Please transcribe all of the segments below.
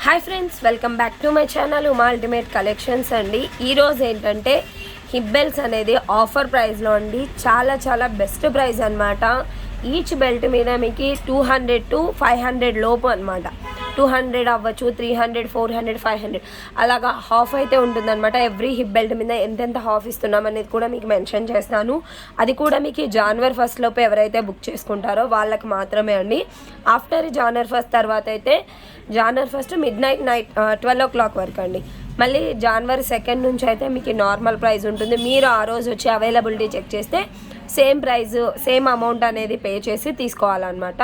Hi friends, welcome back to my channel Uma ultimate collections అండి. ఈరోజు ఏంటంటే హిప్ బెల్ట్స్ అనేది ఆఫర్ ప్రైస్లో అండి. చాలా బెస్ట్ ప్రైస్ అనమాట. ఈచ్ బెల్ట్ మీద మీకు 200 to 500 లోపు అనమాట. 200 అవ్వచ్చు, 300, 400, 500 అలాగా హాఫ్ అయితే ఉంటుందన్నమాట. ఎవ్రీ హిప్ బెల్ట్ మీద ఎంతెంత హాఫ్ ఇస్తున్నాం అనేది కూడా మీకు మెన్షన్ చేస్తాను. అది కూడా మీకు January 1st లోపు ఎవరైతే బుక్ చేసుకుంటారో వాళ్ళకి మాత్రమే అండి. ఆఫ్టర్ January 1st తర్వాత అయితే January 1st midnight 12 o'clock వరకు అండి. మళ్ళీ January 2nd నుంచి అయితే మీకు నార్మల్ ప్రైస్ ఉంటుంది. మీరు ఆ రోజు వచ్చి అవైలబిలిటీ చెక్ చేస్తే సేమ్ ప్రైస్ సేమ్ అమౌంట్ అనేది పే చేసి తీసుకోవాలన్నమాట.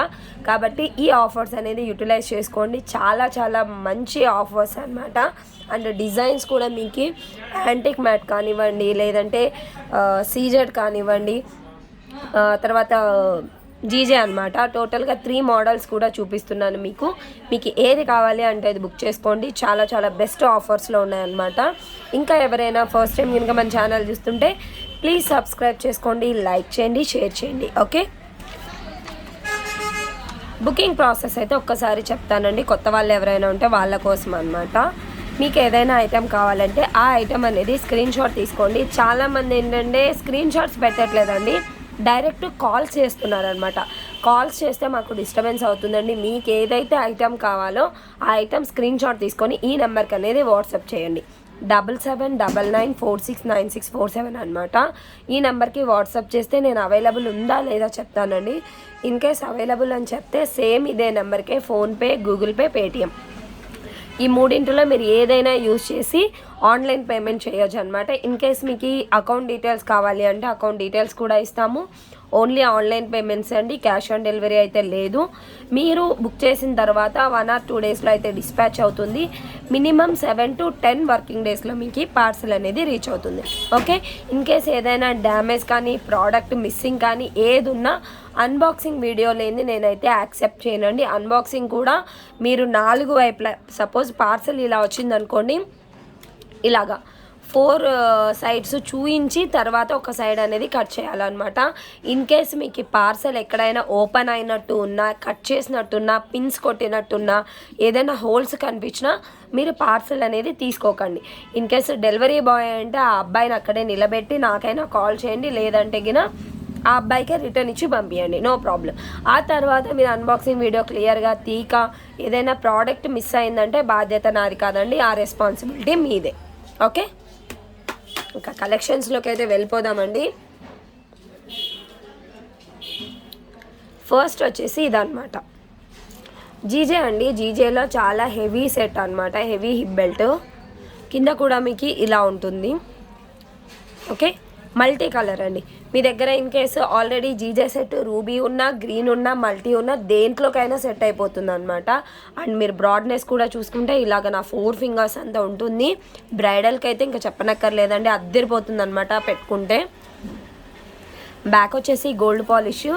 కాబట్టి ఈ ఆఫర్స్ అనేది యూటిలైజ్ చేసుకోండి. చాలా మంచి ఆఫర్స్ అనమాట. అండ్ డిజైన్స్ కూడా మీకు యాంటిక్ మ్యాట్ కానివ్వండి, లేదంటే సీజెడ్ కానివ్వండి, తర్వాత జీజే అనమాట. టోటల్గా 3 మోడల్స్ కూడా చూపిస్తున్నాను మీకు ఏది కావాలి అంటే అది బుక్ చేసుకోండి. చాలా బెస్ట్ ఆఫర్స్లో ఉన్నాయన్నమాట. ఇంకా ఎవరైనా ఫస్ట్ టైం కనుక మన ఛానల్ చూస్తుంటే ప్లీజ్ సబ్స్క్రైబ్ చేసుకోండి, లైక్ చేయండి, షేర్ చేయండి. ఓకే, బుకింగ్ ప్రాసెస్ అయితే ఒక్కసారి చెప్తానండి. కొత్త వాళ్ళు ఎవరైనా ఉంటే వాళ్ళ కోసం అనమాట. మీకు ఏదైనా ఐటెం కావాలంటే ఆ ఐటెం అనేది స్క్రీన్ షాట్ తీసుకోండి. చాలామంది ఏంటంటే స్క్రీన్ షాట్స్ పెట్టట్లేదండి, డైరెక్ట్ కాల్స్ చేస్తున్నారనమాట. కాల్స్ చేస్తే మాకు డిస్టర్బెన్స్ అవుతుందండి. మీకు ఏదైతే ఐటెం కావాలో ఆ ఐటెం స్క్రీన్ షాట్ తీసుకొని ఈ నెంబర్కి అనేది వాట్సాప్ చేయండి. 7799469647 అనమాట. ఈ నెంబర్కి వాట్సాప్ చేస్తే నేను అవైలబుల్ ఉందా లేదా చెప్తానండి. ఇన్ కేస్ అవైలబుల్ అని చెప్తే సేమ్ ఇదే నెంబర్కే ఫోన్పే, గూగుల్ పే, పేటిఎం ఈ మూడింటిలో మీరు ఏదైనా యూజ్ చేసి ఆన్లైన్ పేమెంట్ చేయొచ్చు అనమాట. ఇన్ కేస్ మీకు అకౌంట్ డీటెయిల్స్ కావాలి అంటే అకౌంట్ డీటెయిల్స్ కూడా ఇస్తాము. ఓన్లీ ఆన్లైన్ పేమెంట్స్ అండి, క్యాష్ ఆన్ డెలివరీ అయితే లేదు. మీరు బుక్ చేసిన తర్వాత 1 or 2 డేస్లో అయితే డిస్పాచ్ అవుతుంది. మినిమం 7 to 10 వర్కింగ్ డేస్లో మీకు పార్సల్ అనేది రీచ్ అవుతుంది. ఓకే, ఇన్ కేస్ ఏదైనా డ్యామేజ్ కానీ ప్రోడక్ట్ మిస్సింగ్ కానీ ఏది ఉన్నా అన్బాక్సింగ్ వీడియో లేని నేనైతే యాక్సెప్ట్ చేయనండి. అన్బాక్సింగ్ కూడా మీరు 4 వైపులా, సపోజ్ పార్సల్ ఇలా వచ్చిందనుకోండి, ఇలాగా 4 సైడ్స్ చూయించి తర్వాత ఒక సైడ్ అనేది కట్ చేయాలన్నమాట. ఇన్ కేస్ మీకు పార్సల్ ఎక్కడైనా ఓపెన్ అయినట్టు ఉన్నా, కట్ చేసినట్టున్నా, పిన్స్ కొట్టినట్టున్నా, ఏదైనా హోల్స్ కనిపించినా మీరు పార్సల్ అనేది తీసుకోకండి. ఇన్ కేస్ డెలివరీ బాయ్ అంటే ఆ అబ్బాయిని అక్కడే నిలబెట్టి నాకైనా కాల్ చేయండి, లేదంటే గిన ఆ అబ్బాయికే రిటర్న్ ఇచ్చి పంపించండి, నో ప్రాబ్లం. ఆ తర్వాత మీరు అన్బాక్సింగ్ వీడియో క్లియర్గా తీక ఏదైనా ప్రోడక్ట్ మిస్ అయిందంటే బాధ్యత నాది కాదండి, ఆ రెస్పాన్సిబిలిటీ మీదే. ఓకే, ఇంకా కలెక్షన్స్లోకి అయితే వెళ్ళిపోదామండి. ఫస్ట్ వచ్చేసి ఇదన్నమాట, జీజే అండి. జీజేలో చాలా హెవీ సెట్ అనమాట, హెవీ హిప్ బెల్ట్. కింద కూడా మీకు ఇలా ఉంటుంది. ఓకే, మల్టీ కలర్ అండి. మీ దగ్గర in case already GJ set ruby ఉన్నా, గ్రీన్ ఉన్నా, మల్టీ ఉన్నా దేంట్లోకైనా సెట్ అయిపోతుంది అనమాట. అండ్ మీరు బ్రాడ్నెస్ కూడా చూసుకుంటే ఇలాగ నా 4 ఫింగర్స్ అంతా ఉంటుంది. బ్రైడల్కి అయితే ఇంకా చెప్పనక్కర్లేదండి, అద్దరిపోతుంది అనమాట పెట్టుకుంటే. బ్యాక్ వచ్చేసి గోల్డ్ పాలిష్.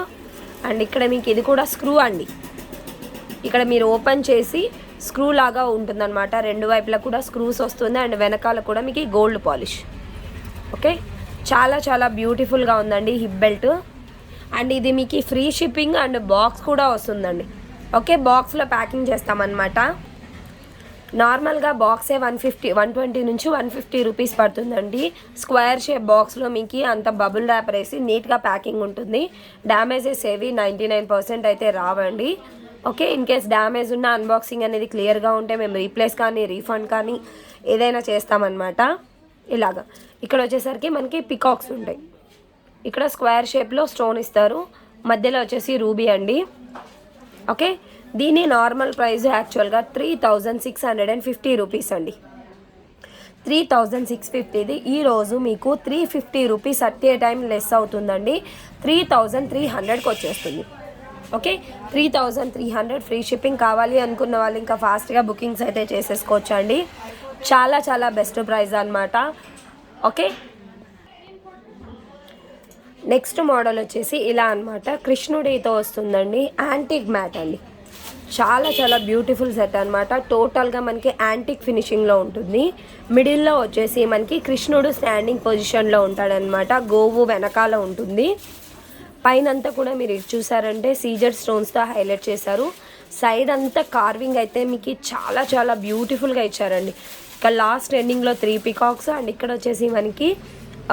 అండ్ ఇక్కడ మీకు ఇది కూడా స్క్రూ అండి. ఇక్కడ మీరు ఓపెన్ చేసి స్క్రూ లాగా ఉంటుందన్నమాట. 2 వైపులా కూడా స్క్రూస్ వస్తుంది. అండ్ వెనకాల కూడా మీకు గోల్డ్ పాలిష్. ఓకే, చాలా బ్యూటిఫుల్గా ఉందండి హిప్ బెల్ట్. అండ్ ఇది మీకు ఫ్రీ షిప్పింగ్ అండ్ బాక్స్ కూడా వస్తుందండి. ఓకే, బాక్స్లో ప్యాకింగ్ చేస్తామన్నమాట. నార్మల్గా బాక్సే 120 నుంచి 150 రూపీస్ పడుతుందండి. స్క్వేర్ షేప్ బాక్స్లో మీకు అంత బబుల్ ర్యాపర్ వేసి నీట్గా ప్యాకింగ్ ఉంటుంది. డ్యామేజెస్ ఏవి 99% అయితే రావండి. ఓకే, ఇన్ కేస్ డ్యామేజ్ ఉన్న అన్బాక్సింగ్ అనేది క్లియర్గా ఉంటే మేము రీప్లేస్ కానీ రీఫండ్ కానీ ఏదైనా చేస్తామన్నమాట. ఇలాగా ఇక్కడ వచ్చేసరికి మనకి పికాక్స్ ఉంటాయి. ఇక్కడ స్క్వేర్ షేప్లో స్టోన్ ఇస్తారు, మధ్యలో వచ్చేసి రూబీ అండి. ఓకే, దీని నార్మల్ ప్రైస్ యాక్చువల్గా 3650 రూపీస్ అండి. 3650ది ఈరోజు మీకు 350 rupees at a time less అవుతుందండి. 3300కి వచ్చేస్తుంది. Okay, 3300 free shipping. కావాలి అనుకున్న వాళ్ళు ఇంకా ఫాస్ట్గా బుకింగ్స్ అయితే చేసేసుకోవచ్చు అండి. చాలా బెస్ట్ ప్రైస్ అనమాట. ఓకే, నెక్స్ట్ మోడల్ వచ్చేసి ఇలా అనమాట, కృష్ణుడితో వస్తుందండి. యాంటిక్ మ్యాట్ అండి. చాలా బ్యూటిఫుల్ సెట్ అనమాట. టోటల్గా మనకి యాంటిక్ ఫినిషింగ్లో ఉంటుంది. మిడిల్లో వచ్చేసి మనకి కృష్ణుడు స్టాండింగ్ పొజిషన్లో ఉంటాడనమాట. గోవు వెనకాల ఉంటుంది. పైనంతా కూడా మీరు చూసారంటే సీజర్ స్టోన్స్తో హైలైట్ చేశారు. సైడ్ అంతా కార్వింగ్ అయితే మీకు చాలా చాలా బ్యూటిఫుల్గా ఇచ్చారండి. ఇక్కడ లాస్ట్ ఎండింగ్లో 3 పికాక్స్ అండ్ ఇక్కడ వచ్చేసి మనకి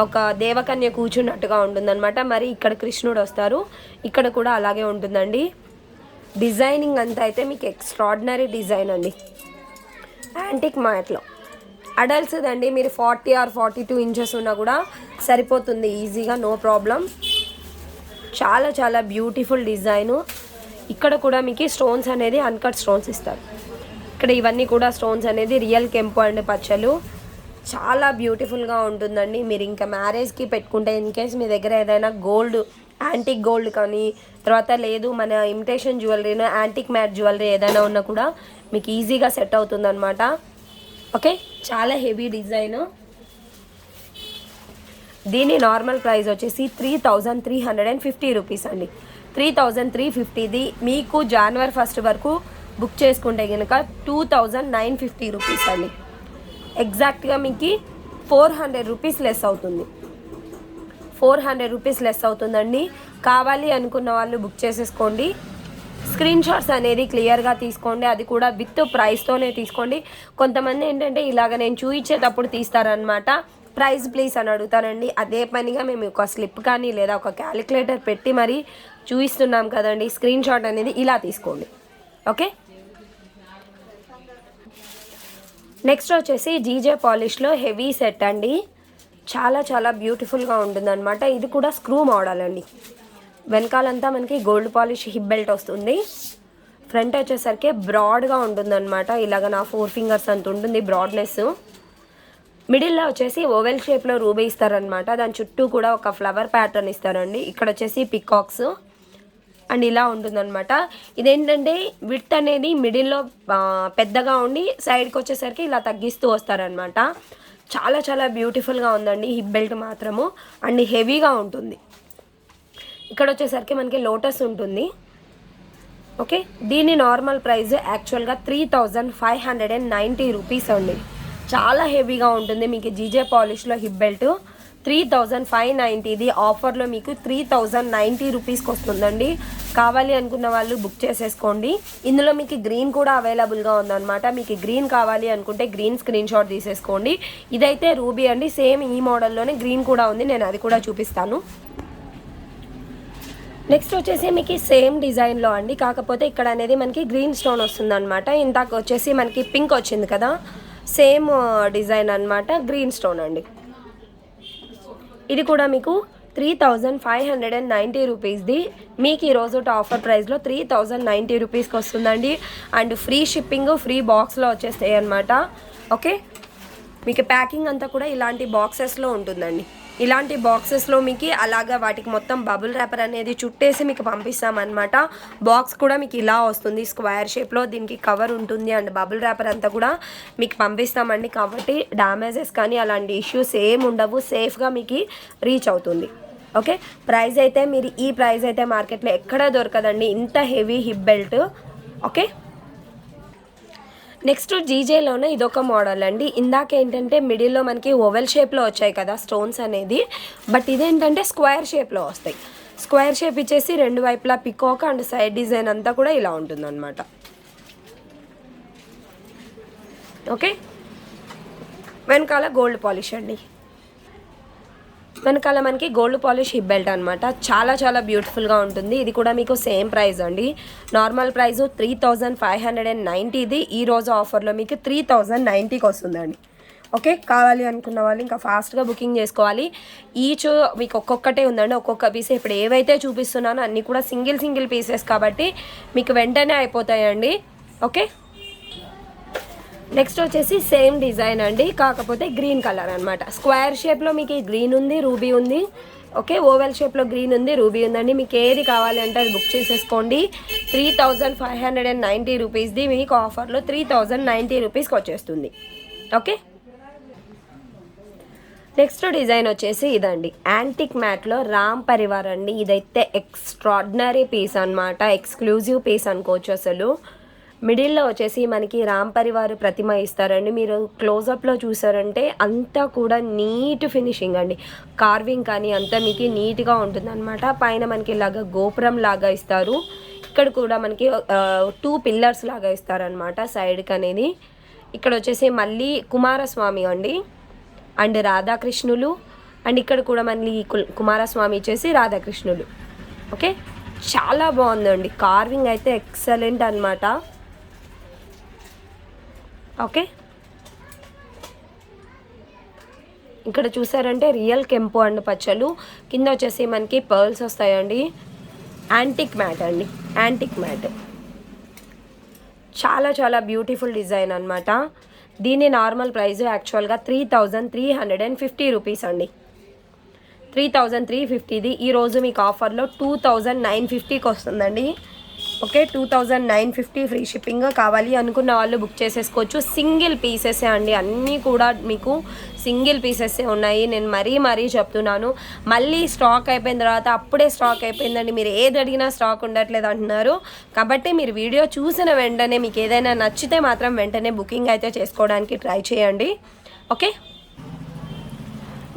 ఒక దేవకన్య కూర్చున్నట్టుగా ఉంటుందన్నమాట. మరి ఇక్కడ కృష్ణుడు వస్తారు, ఇక్కడ కూడా అలాగే ఉంటుందండి. డిజైనింగ్ అంతా అయితే మీకు ఎక్స్ట్రాడినరీ డిజైన్ అండి. యాంటిక్ మ్యాట్లో అడల్ట్స్ అండి, మీరు 40 or 42 ఇంచెస్ ఉన్నా కూడా సరిపోతుంది ఈజీగా, నో ప్రాబ్లం. చాలా చాలా బ్యూటిఫుల్ డిజైను. ఇక్కడ కూడా మీకు స్టోన్స్ అనేది అన్కట్ స్టోన్స్ ఇస్తారు. ఇక్కడ ఇవన్నీ కూడా స్టోన్స్ అనేది రియల్ కెంపు అండ్ పచ్చలు. చాలా బ్యూటిఫుల్గా ఉంటుందండి. మీరు ఇంకా మ్యారేజ్కి పెట్టుకుంటే ఇన్ కేస్ మీ దగ్గర ఏదైనా గోల్డ్, యాంటిక్ గోల్డ్ కానీ, తర్వాత లేదు మన ఇమిటేషన్ జ్యువెలరీను, యాంటిక్ మ్యాట్ జ్యువెలరీ ఏదైనా ఉన్నా కూడా మీకు ఈజీగా సెట్ అవుతుందన్నమాట. ఓకే, చాలా హెవీ డిజైన్. దీని నార్మల్ ప్రైస్ వచ్చేసి 3350 రూపీస్ అండి. 3350ది మీకు January 1 వరకు బుక్ చేసుకుంటే కనుక 2950 రూపీస్ అండి. ఎగ్జాక్ట్గా మీకు 400 రూపీస్ లెస్ అవుతుంది. 400 రూపీస్ లెస్ అవుతుందండి. కావాలి అనుకున్న వాళ్ళు బుక్ చేసేసుకోండి. స్క్రీన్ షాట్స్ అనేది క్లియర్గా తీసుకోండి, అది కూడా విత్ ప్రైస్తోనే తీసుకోండి. కొంతమంది ఏంటంటే ఇలాగ నేను చూయించేటప్పుడు తీస్తారనమాట, ప్రైస్ ప్లీజ్ అని అడుగుతానండి. అదే పనిగా మేము ఒక స్లిప్ కానీ లేదా ఒక క్యాలిక్యులేటర్ పెట్టి మరీ చూపిస్తున్నాం కదండి. స్క్రీన్ షాట్ అనేది ఇలా తీసుకోండి. ఓకే, నెక్స్ట్ వచ్చేసి జీజే పాలిష్లో హెవీ సెట్ అండి. చాలా చాలా బ్యూటిఫుల్గా ఉంటుందన్నమాట. ఇది కూడా స్క్రూ మోడల్ అండి. వెనకాలంతా మనకి గోల్డ్ పాలిష్ హిప్ బెల్ట్ వస్తుంది. ఫ్రంట్ వచ్చేసరికి బ్రాడ్గా ఉంటుందన్నమాట. ఇలాగ నా 4 ఫింగర్స్ అంత ఉంటుంది బ్రాడ్నెస్. మిడిల్లో వచ్చేసి ఓవెల్ షేప్లో రూబీ ఇస్తారనమాట. దాని చుట్టూ కూడా ఒక ఫ్లవర్ ప్యాటర్న్ ఇస్తారండి. ఇక్కడ వచ్చేసి పికాక్స్ అండ్ ఇలా ఉంటుందన్నమాట. ఇదేంటంటే విడ్త్ అనేది మిడిల్లో పెద్దగా ఉండి సైడ్కి వచ్చేసరికి ఇలా తగ్గిస్తూ వస్తారనమాట. చాలా చాలా బ్యూటిఫుల్గా ఉందండి. హిప్ బెల్ట్ మాత్రము అండ్ హెవీగా ఉంటుంది. ఇక్కడ వచ్చేసరికి మనకి లోటస్ ఉంటుంది. ఓకే, దీని నార్మల్ ప్రైస్ యాక్చువల్గా 3590 రూపీస్ అండి. చాలా హెవీగా ఉంటుంది. మీకు జీజే పాలిష్లో హిప్ బెల్ట్ 3590ది ఆఫర్లో మీకు 3090 రూపీస్కి వస్తుందండి. కావాలి అనుకున్న వాళ్ళు బుక్ చేసేసుకోండి. ఇందులో మీకు గ్రీన్ కూడా అవైలబుల్గా ఉందన్నమాట. మీకు గ్రీన్ కావాలి అనుకుంటే గ్రీన్ స్క్రీన్ షాట్ తీసేసుకోండి. ఇదైతే రూబీ అండి, సేమ్ ఈ మోడల్లోనే గ్రీన్ కూడా ఉంది, నేను అది కూడా చూపిస్తాను. నెక్స్ట్ వచ్చేసి మీకు సేమ్ డిజైన్లో అండి, కాకపోతే ఇక్కడ అనేది మనకి గ్రీన్ స్టోన్ వస్తుంది అనమాట. ఇందాక వచ్చేసి మనకి పింక్ వచ్చింది కదా, సేమ్ డిజైన్ అనమాట, గ్రీన్ స్టోన్ అండి. ఇది కూడా మీకు 3590 రూపీస్ది. మీకు ఈరోజు ఆఫర్ ప్రైస్లో 3090 రూపీస్కి వస్తుందండి. అండ్ ఫ్రీ షిప్పింగ్, ఫ్రీ బాక్స్లో వచ్చేస్తాయి అనమాట. ఓకే, మీకు ప్యాకింగ్ అంతా కూడా ఇలాంటి బాక్సెస్లో ఉంటుందండి. ఇలాంటి బాక్సెస్లో మీకు అలాగా వాటికి మొత్తం బబుల్ ర్యాపర్ అనేది చుట్టేసి మీకు పంపిస్తామన్నమాట. బాక్స్ కూడా మీకు ఇలా వస్తుంది స్క్వేర్ షేప్లో, దీనికి కవర్ ఉంటుంది అండ్ బబుల్ ర్యాపర్ అంతా కూడా మీకు పంపిస్తామండి. కాబట్టి డ్యామేజెస్ కానీ అలాంటి ఇష్యూస్ ఏమి ఉండవు, సేఫ్గా మీకు రీచ్ అవుతుంది. ఓకే, ప్రైస్ అయితే మీరు ఈ ప్రైస్ అయితే మార్కెట్లో ఎక్కడా దొరకదండి, ఇంత heavy hip belt. Okay, next జీజేలోనే ఇదొక మోడల్ అండి. ఇందాక ఏంటంటే మిడిల్లో మనకి ఓవెల్ షేప్లో వచ్చాయి కదా స్టోన్స్ అనేది, బట్ ఇదేంటంటే స్క్వేర్ షేప్లో వస్తాయి. స్క్వేర్ షేప్ ఇచ్చేసి రెండు వైపులా పికాక్ అండ్ సైడ్ డిజైన్ అంతా కూడా ఇలా ఉంటుందన్నమాట. ఓకే, వెనకాల గోల్డ్ పాలిష్ అండి. వెనకాల మనకి గోల్డ్ పాలిష్ హిప్ బెల్ట్ అనమాట. చాలా చాలా బ్యూటిఫుల్గా ఉంటుంది. ఇది కూడా మీకు సేమ్ ప్రైస్ అండి. నార్మల్ ప్రైస్ 3590ది, ఈరోజు ఆఫర్లో మీకు 3090కి వస్తుందండి. ఓకే, కావాలి అనుకున్న వాళ్ళు ఇంకా ఫాస్ట్గా బుకింగ్ చేసుకోవాలి. ఈచ్ మీకు ఒక్కొక్కటే ఉందండి, ఒక్కొక్క పీస్. ఇప్పుడు ఏవైతే చూపిస్తున్నానో అన్నీ కూడా సింగిల్ పీసెస్ కాబట్టి మీకు వెంటనే అయిపోతాయండి. ఓకే, నెక్స్ట్ వచ్చేసి సేమ్ డిజైన్ అండి, కాకపోతే గ్రీన్ కలర్ అనమాట. స్క్వేర్ షేప్లో మీకు గ్రీన్ ఉంది, రూబీ ఉంది. ఓకే, ఓవెల్ షేప్లో గ్రీన్ ఉంది, రూబీ ఉందండి. మీకు ఏది కావాలి అంటే అది బుక్ చేసేసుకోండి. 3590 రూపీస్ది మీకు ఆఫర్లో 3090 రూపీస్కి వచ్చేస్తుంది. ఓకే, నెక్స్ట్ డిజైన్ వచ్చేసి ఇదండి, యాంటిక్ మ్యాట్లో రామ్ పరివార్ అండి. ఇదైతే ఎక్స్ట్రాడినరీ పీస్ అనమాట, ఎక్స్క్లూజివ్ పీస్ అనుకోవచ్చు. అసలు మిడిల్లో వచ్చేసి మనకి రామ్ పరివార్ ప్రతిమ ఇస్తారండి. మీరు క్లోజప్లో చూసారంటే అంతా కూడా నీట్ ఫినిషింగ్ అండి, కార్వింగ్ కానీ అంతా మీకు నీట్గా ఉంటుందన్నమాట. పైన మనకి ఇలాగా గోపురం లాగా ఇస్తారు. ఇక్కడ కూడా మనకి 2 పిల్లర్స్ లాగా ఇస్తారనమాట సైడ్కి అనేది. ఇక్కడ వచ్చేసి మళ్ళీ కుమారస్వామి అండి అండ్ రాధాకృష్ణులు, అండ్ ఇక్కడ కూడా మళ్ళీ కుమారస్వామి వచ్చేసి రాధాకృష్ణులు. ఓకే, చాలా బాగుందండి. కార్వింగ్ అయితే ఎక్సలెంట్ అనమాట. ఓకే, ఇక్కడ చూసారంటే రియల్ కెంపు అండ్ పచ్చలు, కింద వచ్చేసి మనకి పర్ల్స్ వస్తాయండి. యాంటిక్ మ్యాట్ అండి, యాంటిక్ మ్యాట్. చాలా చాలా బ్యూటిఫుల్ డిజైన్ అనమాట. దీని నార్మల్ ప్రైస్ యాక్చువల్గా 3350 రూపీస్ అండి. 3350ది ఈరోజు మీకు ఆఫర్లో 2950కి వస్తుందండి. Okay, 2950 free shipping. కావాలి అనుకున్న వాళ్ళు బుక్ చేసేసుకోవచ్చు. సింగిల్ పీసెసే అండి, అన్నీ కూడా మీకు సింగిల్ పీసెసే ఉన్నాయి. నేను మరీ చెప్తున్నాను. మళ్ళీ స్టాక్ అయిపోయిన తర్వాత అప్పుడే స్టాక్ అయిపోయిందండి, మీరు ఏది అడిగినా స్టాక్ ఉండట్లేదు అంటున్నారు. కాబట్టి మీరు వీడియో చూసిన వెంటనే మీకు ఏదైనా నచ్చితే మాత్రం వెంటనే బుకింగ్ అయితే చేసుకోవడానికి ట్రై చేయండి. ఓకే,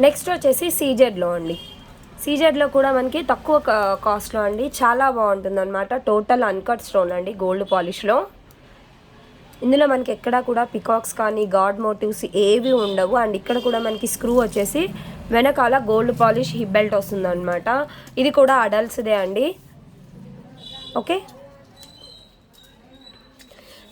నెక్స్ట్ వచ్చేసి సీజెడ్లో అండి. సీజెడ్లో కూడా మనకి తక్కువ కాస్ట్లో అండి, చాలా బాగుంటుంది అనమాట. టోటల్ అన్కట్ స్టోన్ అండి, గోల్డ్ పాలిష్లో. ఇందులో మనకి ఎక్కడా కూడా పికాక్స్ కానీ గాడ్ మోటివ్స్ ఏవి ఉండవు. అండ్ ఇక్కడ కూడా మనకి స్క్రూ వచ్చేసి వెనకాల గోల్డ్ పాలిష్ హిప్ బెల్ట్ వస్తుంది అనమాట. ఇది కూడా అడల్ట్స్దే అండి. ఓకే,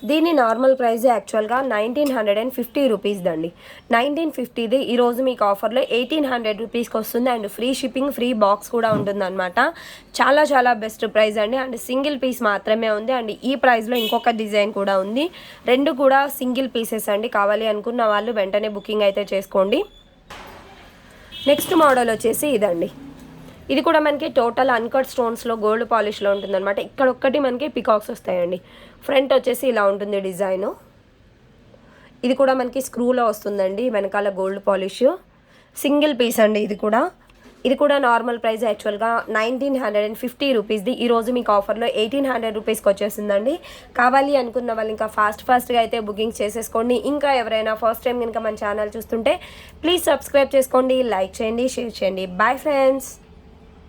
దీని నార్మల్ ప్రైస్ యాక్చువల్గా 1950 రూపీస్ దండి. 1950ది ఈరోజు మీకు ఆఫర్లో 1800 రూపీస్కి వస్తుంది. And free shipping, free box కూడా ఉంటుంది అనమాట. చాలా చాలా బెస్ట్ ప్రైస్ అండి. అండ్ సింగిల్ పీస్ మాత్రమే ఉంది. అండ్ ఈ ప్రైస్లో ఇంకొక డిజైన్ కూడా ఉంది. రెండు కూడా సింగిల్ పీసెస్ అండి. కావాలి అనుకున్న వాళ్ళు వెంటనే బుకింగ్ అయితే చేసుకోండి. నెక్స్ట్ మోడల్ వచ్చేసి ఇదండి. ఇది కూడా మనకి టోటల్ అన్కట్ స్టోన్స్లో గోల్డ్ పాలిష్లో ఉంటుంది అనమాట. ఇక్కడ ఒక్కటి మనకి పికాక్స్ వస్తాయండి. ఫ్రంట్ వచ్చేసి ఇలా ఉంటుంది డిజైను. ఇది కూడా మనకి స్క్రూలో వస్తుందండి, వెనకాల గోల్డ్ పాలిష్. సింగిల్ పీస్ అండి ఇది కూడా నార్మల్ ప్రైస్ యాక్చువల్గా 1950 రూపీస్ది. ఈరోజు మీకు ఆఫర్లో 1800 రూపీస్కి వచ్చేసిందండి. కావాలి అనుకున్న వాళ్ళు ఇంకా ఫాస్ట్గా అయితే బుకింగ్ చేసేసుకోండి. ఇంకా ఎవరైనా ఫస్ట్ టైం కనుక మన ఛానల్ చూస్తుంటే ప్లీజ్ సబ్స్క్రైబ్ చేసుకోండి, లైక్ చేయండి, షేర్ చేయండి. Bye friends.